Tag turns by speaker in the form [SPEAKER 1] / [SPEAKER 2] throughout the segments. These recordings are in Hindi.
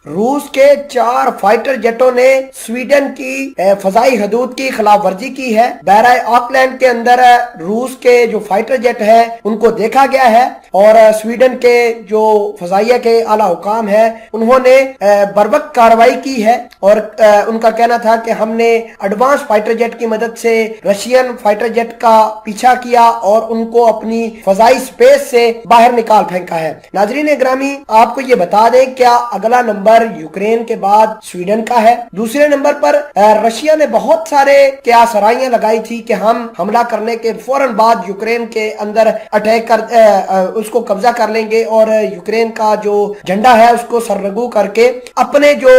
[SPEAKER 1] रूस के 4 फाइटर जेटों ने स्वीडन की फजाई हदूद की खिलाफ वर्जी की है। बहराए ऑकलैंड के अंदर रूस के जो फाइटर जेट है उनको देखा गया है और स्वीडन के जो फजाइया के आला हुकाम है उन्होंने बर्वक्त कार्रवाई की है और उनका कहना था कि हमने एडवांस फाइटर जेट की मदद से रशियन फाइटर जेट का पीछा किया और उनको अपनी फजाई स्पेस से बाहर निकाल फेंका है। नाजरीन ग्रामी, आपको ये बता दें क्या अगला नंबर यूक्रेन के बाद स्वीडन का है। दूसरे नंबर पर रशिया ने बहुत सारे क्या सराहियां लगाई थी कि हम हमला करने के फौरन बाद यूक्रेन के अंदर अटैक कर उसको कब्जा कर लेंगे और यूक्रेन का जो झंडा है उसको सररगू करके अपने जो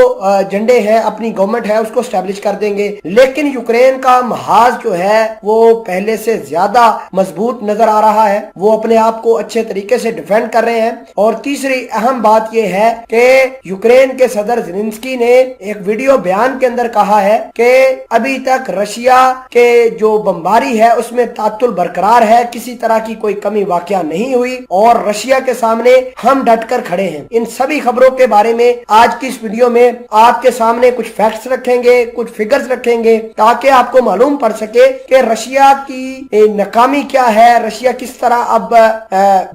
[SPEAKER 1] झंडे हैं अपनी गवर्नमेंट है उसको स्टैब्लिश कर देंगे। लेकिन यूक्रेन का महाज जो है वो पहले से ज्यादा मजबूत नजर आ रहा है, वो अपने आप को अच्छे तरीके से डिफेंड कर रहे हैं। और तीसरी अहम बात यह है कि यूक्रेन के सदर ज़ेलेंस्की ने एक वीडियो बयान के अंदर कहा है कि अभी तक रशिया के जो बमबारी है उसमें तातुल बरकरार है, किसी तरह की कोई कमी वाकया नहीं हुई और रशिया के सामने हम डटकर खड़े हैं। इन सभी खबरों के बारे में आज की इस वीडियो में आपके सामने कुछ फैक्ट्स रखेंगे, कुछ फिगर्स रखेंगे ताकि आपको मालूम पड़ सके कि रशिया की नाकामी क्या है, रशिया किस तरह अब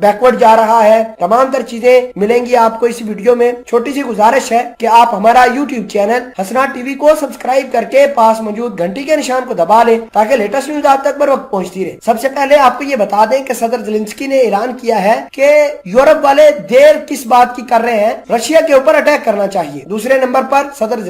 [SPEAKER 1] बैकवर्ड जा रहा है। तमाम तर चीजें मिलेंगी आपको इस वीडियो में। छोटी सी गुजारिश है कि आप हमारा यूट्यूब चैनल हसना टीवी को सब्सक्राइब करके पास मौजूद घंटी के निशान को दबा लें ताकि लेटेस्ट न्यूज आप तक बर वक्त पहुंचती रहे। सबसे पहले आपको ये बता दें कि सदर ज़ेलेंस्की ने ऐलान किया है कि यूरोप वाले देर किस बात की कर रहे हैं, रशिया के ऊपर अटैक करना चाहिए। दूसरे नंबर पर सदर